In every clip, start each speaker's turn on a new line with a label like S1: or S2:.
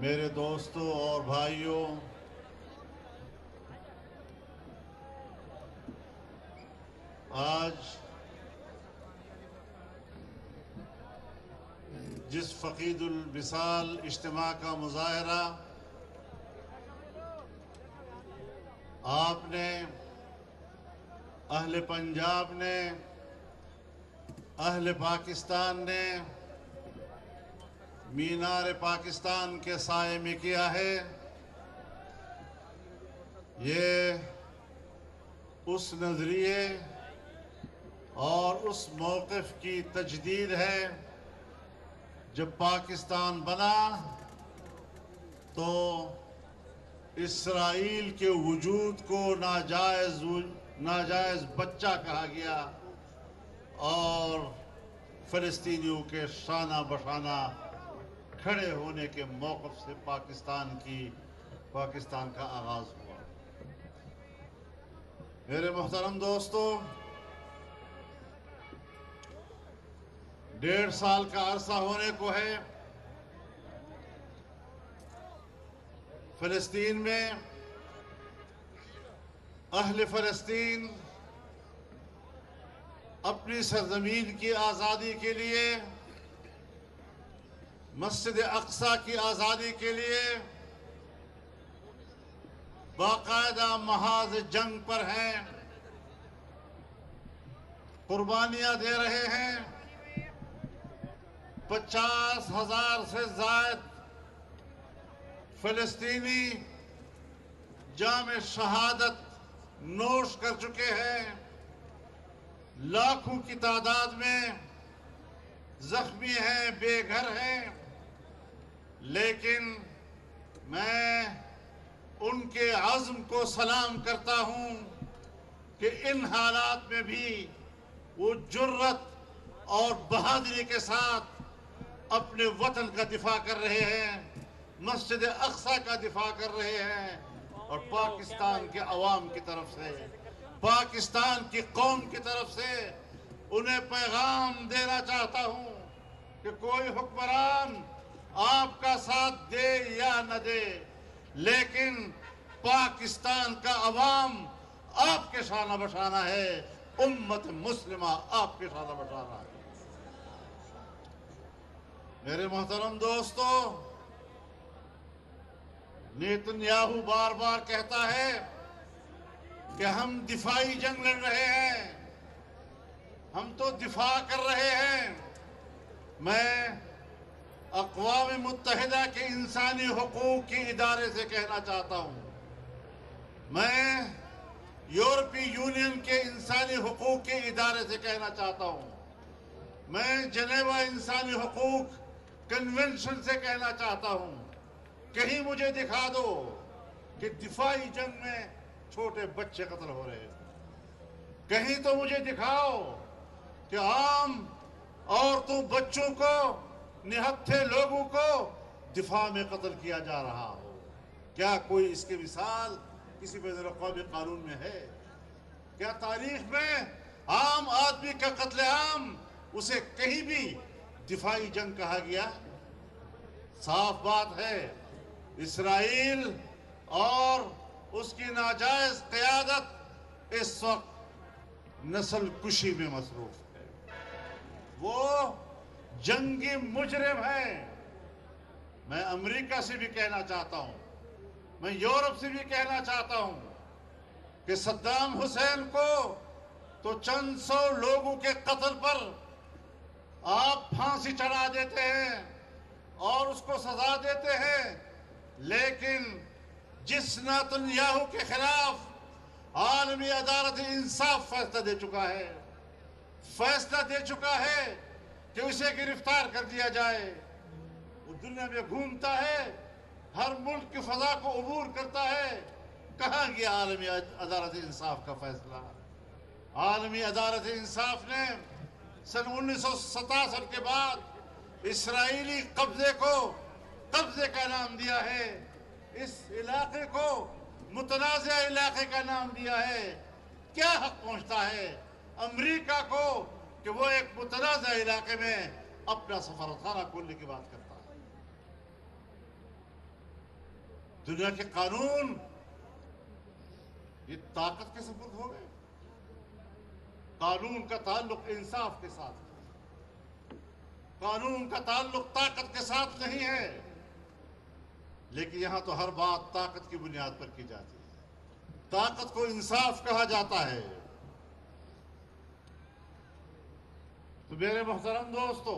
S1: میرے دوستوں اور بھائیوں، آج جس فقید الوصال اجتماع کا مظاہرہ آپ نے، اہل پنجاب نے، اہل پاکستان نے مینار پاکستان کے سائے میں کیا ہے، یہ اس نظریے اور اس موقف کی تجدید ہے۔ جب پاکستان بنا تو اسرائیل کے وجود کو ناجائز بچہ کہا گیا اور فلسطینیوں کے شانہ بشانہ کھڑے ہونے کے موقف سے پاکستان کا آغاز ہوا۔ میرے محترم دوستو، 1.5 سال کا عرصہ ہونے کو ہے فلسطین میں اہل فلسطین اپنی سرزمین کی آزادی کے لیے، مسجد اقصی کی آزادی کے لیے باقاعدہ محاذ جنگ پر ہیں، قربانیاں دے رہے ہیں۔ 50,000 سے زائد فلسطینی جام شہادت نوش کر چکے ہیں، لاکھوں کی تعداد میں زخمی ہیں، بے گھر ہیں، لیکن میں ان کے عزم کو سلام کرتا ہوں کہ ان حالات میں بھی وہ جرت اور بہادری کے ساتھ اپنے وطن کا دفاع کر رہے ہیں، مسجد اقصی کا دفاع کر رہے ہیں، اور پاکستان کے عوام کی طرف سے، پاکستان کی قوم کی طرف سے انہیں پیغام دینا چاہتا ہوں کہ کوئی حکمران آپ کا ساتھ دے یا نہ دے، لیکن پاکستان کا عوام آپ کے شانہ بشانہ ہے، امت مسلمہ آپ کے شانہ بشانہ ہے۔ میرے محترم دوستو، نیتن یاہو بار بار کہتا ہے کہ ہم دفاعی جنگ لڑ رہے ہیں، ہم تو دفاع کر رہے ہیں۔ میں اقوام متحدہ کے انسانی حقوق کے ادارے سے کہنا چاہتا ہوں، میں یورپی یونین کے انسانی حقوق کے ادارے سے کہنا چاہتا ہوں، میں جنیوا انسانی حقوق کنونشن سے کہنا چاہتا ہوں، کہیں مجھے دکھا دو کہ دفاعی جنگ میں چھوٹے بچے قتل ہو رہے ہیں، کہیں تو مجھے دکھاؤ کہ عام عورتوں، بچوں کو، نہتھے لوگوں کو دفاع میں قتل کیا جا رہا ہو۔ کیا کوئی اس کی مثال کسی بین الاقوامی قانون میں ہے؟ کیا تاریخ میں عام آدمی کا قتل عام اسے کہیں بھی دفاعی جنگ کہا گیا؟ صاف بات ہے، اسرائیل اور اس کی ناجائز قیادت اس وقت نسل کشی میں مصروف ہے، وہ جنگی مجرم ہیں۔ میں امریکہ سے بھی کہنا چاہتا ہوں، میں یورپ سے بھی کہنا چاہتا ہوں کہ صدام حسین کو تو چند سو لوگوں کے قتل پر آپ پھانسی چڑھا دیتے ہیں اور اس کو سزا دیتے ہیں، لیکن جس نیتن یاہو کے خلاف عالمی عدالت انصاف فیصلہ دے چکا ہے، فیصلہ دے چکا ہے کہ اسے گرفتار کر دیا جائے، وہ دنیا میں گھومتا ہے، ہر ملک کی فضا کو عبور کرتا ہے، کہاں گیا عالمی عدالت انصاف کا فیصلہ؟ عالمی عدالت انصاف نے سن 1967 کے بعد اسرائیلی قبضے کو قبضے کا نام دیا ہے، اس علاقے کو متنازع علاقے کا نام دیا ہے۔ کیا حق پہنچتا ہے امریکہ کو کہ وہ ایک متنازع علاقے میں اپنا سفارتخانہ کھولنے کی بات کرتا ہے؟ دنیا کے قانون یہ طاقت کے سپرد ہو گئے. قانون کا تعلق انصاف کے ساتھ ہے. قانون کا تعلق طاقت کے ساتھ نہیں ہے. لیکن یہاں تو ہر بات طاقت کی بنیاد پر کی جاتی ہے. طاقت کو انصاف کہا جاتا ہے. تو میرے محترم دوستو،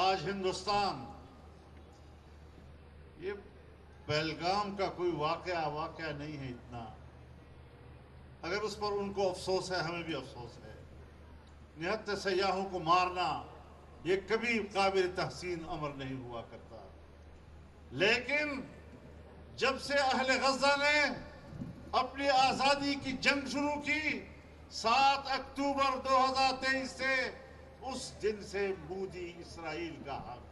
S1: آج ہندوستان یہ پہلگام کا کوئی واقعہ نہیں ہے اتنا. اگر اس پر ان کو افسوس ہے، ہمیں بھی افسوس ہے. نہتے سیاحوں کو مارنا یہ کبھی قابل تحسین امر نہیں ہوا کرتا. لیکن جب سے اہل غزہ نے اپنی آزادی کی جنگ شروع کی 7 اکتوبر 2023 سے، اس دن سے مودی اسرائیل کا حق.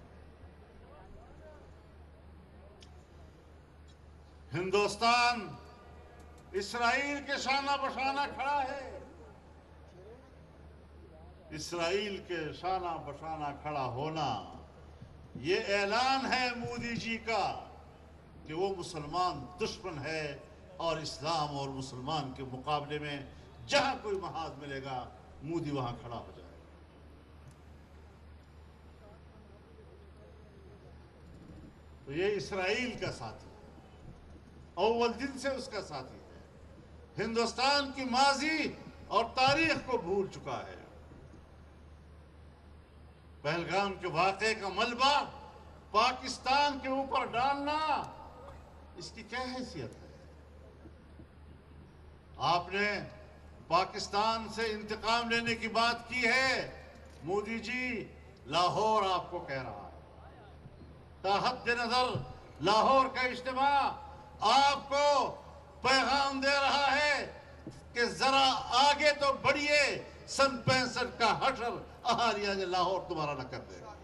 S1: ہندوستان اسرائیل کے شانہ بشانہ کھڑا ہے. اسرائیل کے شانہ بشانہ کھڑا ہونا یہ اعلان ہے مودی جی کا کہ وہ مسلمان دشمن ہے، اور اسلام اور مسلمان کے مقابلے میں جہاں کوئی محاذ ملے گا مودی وہاں کھڑا ہو جائے گا. تو یہ اسرائیل کا ساتھی ہے، اول دن سے اس کا ساتھی ہے. ہندوستان کی ماضی اور تاریخ کو بھول چکا ہے. پہلگام کے واقعے کا ملبہ پاکستان کے اوپر ڈالنا اس کی کیا حیثیت ہے؟ آپ نے پاکستان سے انتقام لینے کی بات کی ہے. مودی جی لاہور آپ کو کہہ رہا ہے. تاحد نظر لاہور کا اجتماع آپ کو پیغام دے رہا ہے کہ ذرا آگے تو بڑھیے. سن 65 کا حشر اہالیہ نے لاہور تمہارا نہ کر دے گا.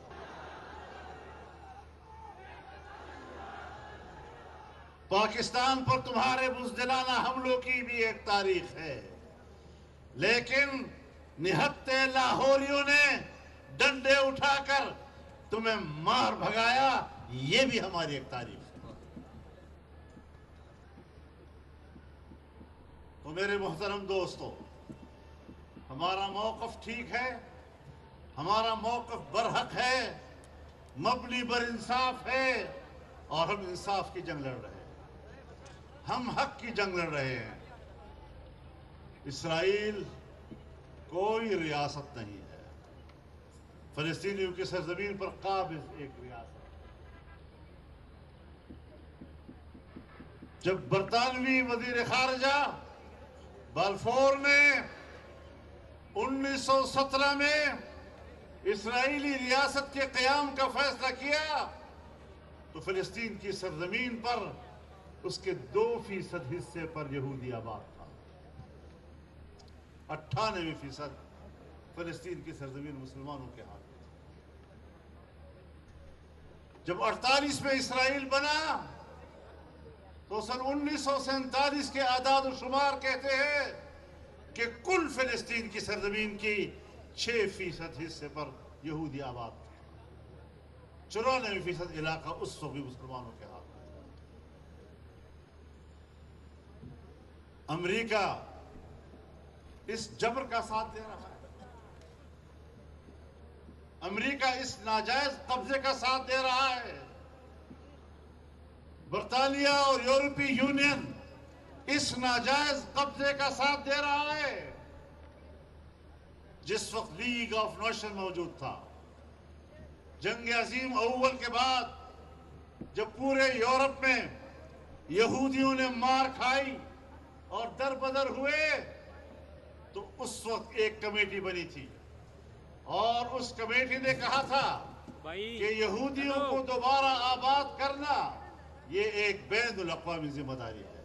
S1: پاکستان پر تمہارے بزدلانہ حملوں کی بھی ایک تاریخ ہے. لیکن نہتے لاہوریوں نے ڈنڈے اٹھا کر تمہیں مار بھگایا، یہ بھی ہماری ایک تاریخ ہے. تو میرے محترم دوستو، ہمارا موقف ٹھیک ہے، ہمارا موقف برحق ہے، مبنی بر انصاف ہے، اور ہم انصاف کی جنگ لڑ رہے ہیں. ہم حق کی جنگ لڑ رہے ہیں. اسرائیل کوئی ریاست نہیں ہے. فلسطینیوں کی سرزمین پر قابض ایک ریاست. جب برطانوی وزیر خارجہ بلفور نے 1917 میں اسرائیلی ریاست کے قیام کا فیصلہ کیا تو فلسطین کی سرزمین پر اس کے 2% حصے پر یہودی آباد تھا. 98% فلسطین کی سرزمین مسلمانوں کے ہاتھ میں تھی. جب 48 میں اسرائیل بنا تو سن 1947 کے اعداد و شمار کہتے ہیں کہ کل فلسطین کی سرزمین کی 6% حصے پر یہودی آباد تھا. 94% علاقہ اس وقت بھی مسلمانوں کے ہاتھ میں تھا. امریکہ اس جبر کا ساتھ دے رہا ہے. امریکہ اس ناجائز قبضے کا ساتھ دے رہا ہے. برطانیہ اور یورپی یونین اس ناجائز قبضے کا ساتھ دے رہا ہے. جس وقت لیگ آف نیشن موجود تھا، جنگ عظیم اول کے بعد جب پورے یورپ میں یہودیوں نے مار کھائی اور در بدر ہوئے، تو اس وقت ایک کمیٹی بنی تھی، اور اس کمیٹی نے کہا تھا کہ یہودیوں کو دوبارہ آباد کرنا یہ ایک بین الاقوامی ذمہ داری ہے.